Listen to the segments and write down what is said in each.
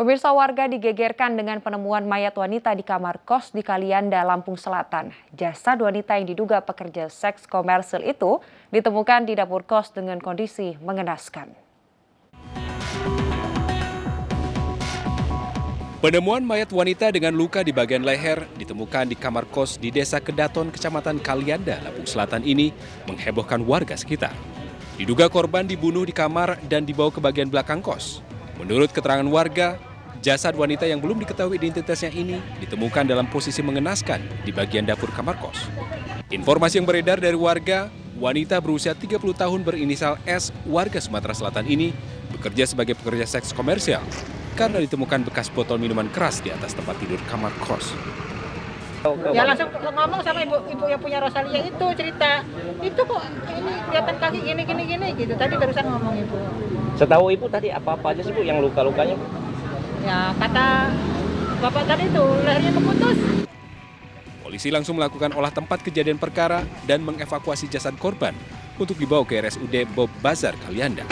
Pemirsa, warga digegerkan dengan penemuan mayat wanita di kamar kos di Kalianda, Lampung Selatan. Jasad wanita yang diduga pekerja seks komersil itu ditemukan di dapur kos dengan kondisi mengenaskan. Penemuan mayat wanita dengan luka di bagian leher ditemukan di kamar kos di Desa Kedaton, Kecamatan Kalianda, Lampung Selatan ini menghebohkan warga sekitar. Diduga korban dibunuh di kamar dan dibawa ke bagian belakang kos. Menurut keterangan warga, jasad wanita yang belum diketahui identitasnya ini ditemukan dalam posisi mengenaskan di bagian dapur kamar kos. Informasi yang beredar dari warga, wanita berusia 30 tahun berinisial S, warga Sumatera Selatan ini bekerja sebagai pekerja seks komersial karena ditemukan bekas botol minuman keras di atas tempat tidur kamar kos. Ya langsung ngomong sama ibu yang punya Rosalia itu, cerita itu kok ini kelihatan kaki gini gitu. Tadi barusan ngomong ibu. Setahu ibu tadi apa aja sih bu yang luka-lukanya? Ya kata bapak tadi itu lehernya keputus. Polisi langsung melakukan olah tempat kejadian perkara dan mengevakuasi jasad korban untuk dibawa ke RSUD Bob Bazar Kalianda.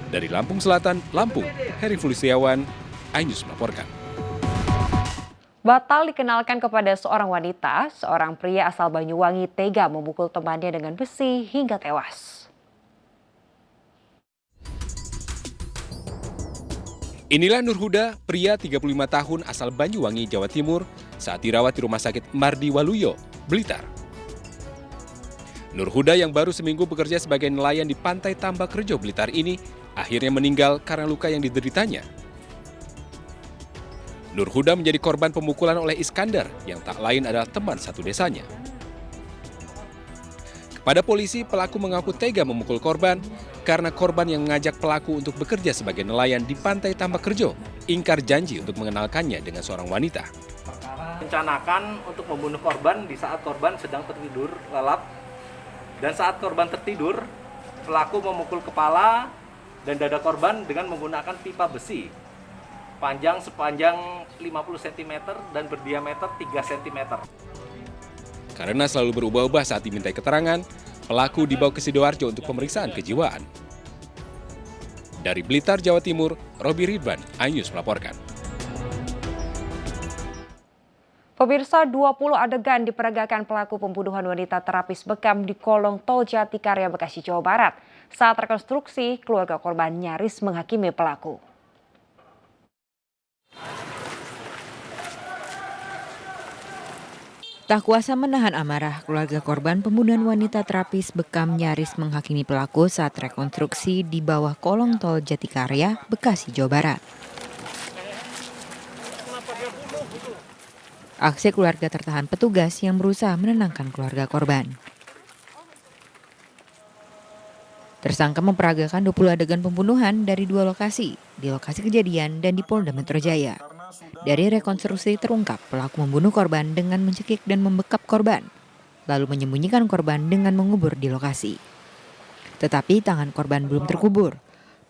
Dari Lampung Selatan, Lampung, Heri Fulistiawan, iNews melaporkan. Batal dikenalkan kepada seorang wanita, seorang pria asal Banyuwangi tega memukul temannya dengan besi hingga tewas. Inilah Nur Huda, pria 35 tahun asal Banyuwangi, Jawa Timur, saat dirawat di Rumah Sakit Mardi Waluyo, Blitar. Nur Huda yang baru seminggu bekerja sebagai nelayan di Pantai Tambak Rejo, Blitar ini akhirnya meninggal karena luka yang dideritanya. Nur Huda menjadi korban pemukulan oleh Iskandar yang tak lain adalah teman satu desanya. Kepada polisi, pelaku mengaku tega memukul korban karena korban yang mengajak pelaku untuk bekerja sebagai nelayan di Pantai Tambak Rejo ingkar janji untuk mengenalkannya dengan seorang wanita. Rencanakan untuk membunuh korban di saat korban sedang tertidur lelap, dan saat korban tertidur, pelaku memukul kepala dan dada korban dengan menggunakan pipa besi sepanjang 50 cm dan berdiameter 3 cm. Karena selalu berubah-ubah saat dimintai keterangan, pelaku dibawa ke Sidoarjo untuk pemeriksaan kejiwaan. Dari Blitar, Jawa Timur, Robi Ridwan, iNews melaporkan. Pemirsa, 20 adegan diperagakan pelaku pembunuhan wanita terapis bekam di kolong tol Jatikarya, Bekasi, Jawa Barat. Saat rekonstruksi, keluarga korban nyaris menghakimi pelaku. Tak kuasa menahan amarah, keluarga korban pembunuhan wanita terapis bekam nyaris menghakimi pelaku saat rekonstruksi di bawah kolong tol Jatikarya, Bekasi, Jawa Barat. Aksi keluarga tertahan petugas yang berusaha menenangkan keluarga korban. Tersangka memperagakan 20 adegan pembunuhan dari 2 lokasi, di lokasi kejadian dan di Polda Metro Jaya. Dari rekonstruksi terungkap pelaku membunuh korban dengan mencekik dan membekap korban, lalu menyembunyikan korban dengan mengubur di lokasi. Tetapi tangan korban belum terkubur.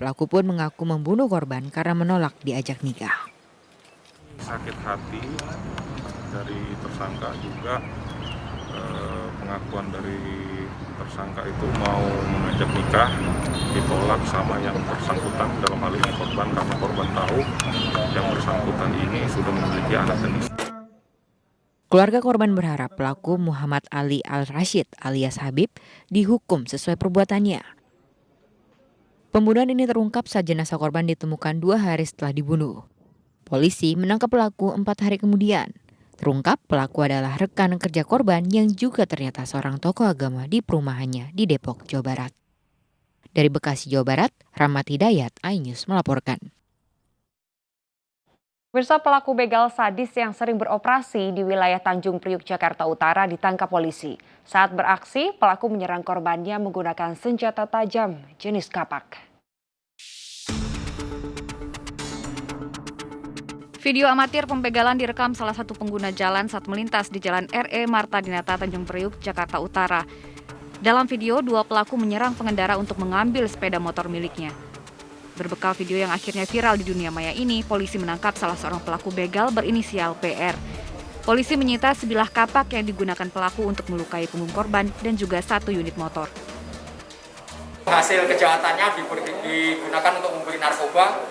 Pelaku pun mengaku membunuh korban karena menolak diajak nikah. Sakit hati dari tersangka juga, pengakuan dari tersangka itu mau mengajak nikah ditolak sama yang bersangkutan, dalam hal ini korban, karena korban tahu yang bersangkutan ini sudah memiliki anak dan istri. Keluarga korban berharap pelaku Muhammad Ali Al-Rashid alias Habib dihukum sesuai perbuatannya. Pembunuhan ini terungkap saat jenazah korban ditemukan 2 hari setelah dibunuh. Polisi menangkap pelaku 4 hari kemudian. Terungkap pelaku adalah rekan kerja korban yang juga ternyata seorang tokoh agama di perumahannya di Depok, Jawa Barat. Dari Bekasi, Jawa Barat, Rahmat Hidayat, iNews melaporkan. Pemirsa, pelaku begal sadis yang sering beroperasi di wilayah Tanjung Priuk, Jakarta Utara ditangkap polisi. Saat beraksi, pelaku menyerang korbannya menggunakan senjata tajam jenis kapak. Video amatir pembegalan direkam salah satu pengguna jalan saat melintas di Jalan RE Marta Dinata, Tanjung Priuk, Jakarta Utara. Dalam video, 2 pelaku menyerang pengendara untuk mengambil sepeda motor miliknya. Berbekal video yang akhirnya viral di dunia maya ini, polisi menangkap salah seorang pelaku begal berinisial PR. Polisi menyita sebilah kapak yang digunakan pelaku untuk melukai punggung korban dan juga 1 unit motor. Hasil kejahatannya digunakan untuk membeli narkoba,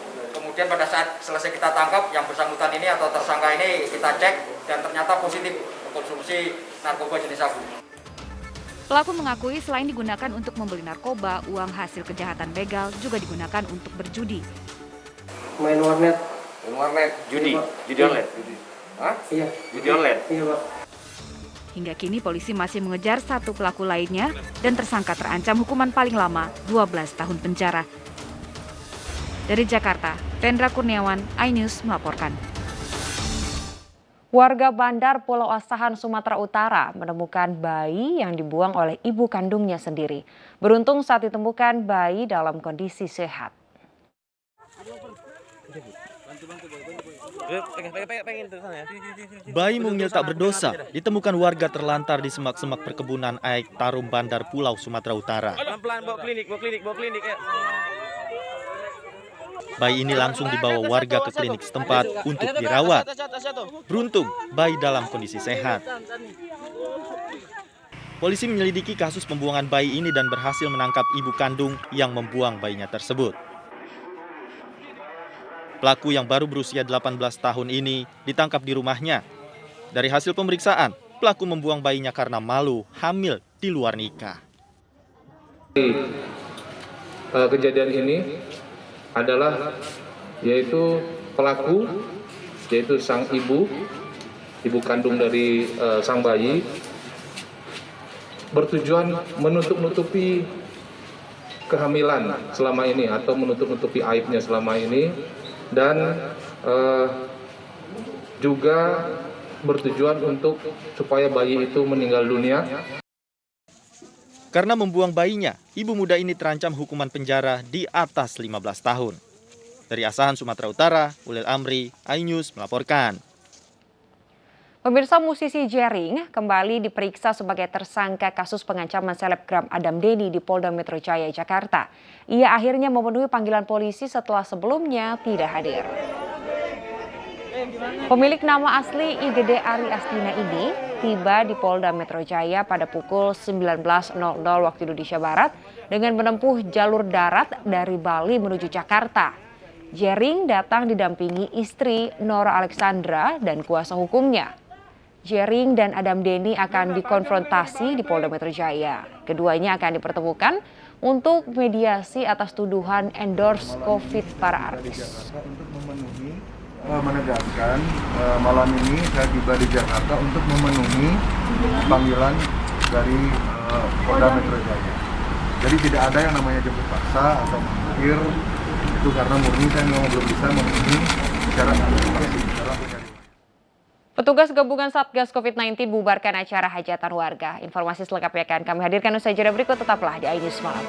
kemudian pada saat selesai kita tangkap yang bersangkutan ini atau tersangka ini kita cek dan ternyata positif konsumsi narkoba jenis sabu. Pelaku mengakui selain digunakan untuk membeli narkoba, uang hasil kejahatan begal juga digunakan untuk berjudi. Main warnet. Judi online. Hah? Iya. Judi online. Iya, Pak. Hingga kini polisi masih mengejar 1 pelaku lainnya dan tersangka terancam hukuman paling lama 12 tahun penjara. Dari Jakarta, Pendra Kurniawan, iNews melaporkan. Warga Bandar Pulau Asahan, Sumatera Utara menemukan bayi yang dibuang oleh ibu kandungnya sendiri. Beruntung saat ditemukan bayi dalam kondisi sehat. Bayi mungil tak berdosa ditemukan warga terlantar di semak-semak perkebunan Aik Tarum Bandar Pulau Sumatera Utara. Pelan-pelan bawa klinik. Ya. Bayi ini langsung dibawa warga ke klinik setempat untuk dirawat. Beruntung bayi dalam kondisi sehat. Polisi menyelidiki kasus pembuangan bayi ini dan berhasil menangkap ibu kandung yang membuang bayinya tersebut. Pelaku yang baru berusia 18 tahun ini ditangkap di rumahnya. Dari hasil pemeriksaan, pelaku membuang bayinya karena malu hamil di luar nikah. Kejadian ini adalah yaitu pelaku, yaitu sang ibu kandung dari sang bayi, bertujuan menutup-nutupi kehamilan selama ini atau menutup-nutupi aibnya selama ini. Dan juga bertujuan untuk supaya bayi itu meninggal dunia. Karena membuang bayinya, ibu muda ini terancam hukuman penjara di atas 15 tahun. Dari Asahan, Sumatera Utara, Ulil Amri, iNews melaporkan. Pemirsa, musisi Jering kembali diperiksa sebagai tersangka kasus pengancaman selebgram Adam Denny di Polda Metro Jaya, Jakarta. Ia akhirnya memenuhi panggilan polisi setelah sebelumnya tidak hadir. Pemilik nama asli IGD Ari Astina ini tiba di Polda Metro Jaya pada pukul 19.00 waktu Indonesia Barat dengan menempuh jalur darat dari Bali menuju Jakarta. Jering datang didampingi istri Nora Alexandra dan kuasa hukumnya. Jering dan Adam Denny akan dikonfrontasi di Polda Metro Jaya. Keduanya akan dipertemukan untuk mediasi atas tuduhan endorse COVID para artis. Untuk memenuhi, menegaskan malam ini saya tiba di Jakarta untuk memenuhi panggilan dari Polda Metro Jaya. Jadi tidak ada yang namanya jemput paksa atau mengakhir, itu karena murni saya memang belum bisa memenuhi syarat antisipasi. Petugas gabungan Satgas COVID-19 bubarkan acara hajatan warga. Informasi selengkapnya akan kami hadirkan usai jeda berikut, tetaplah di iNews Malam.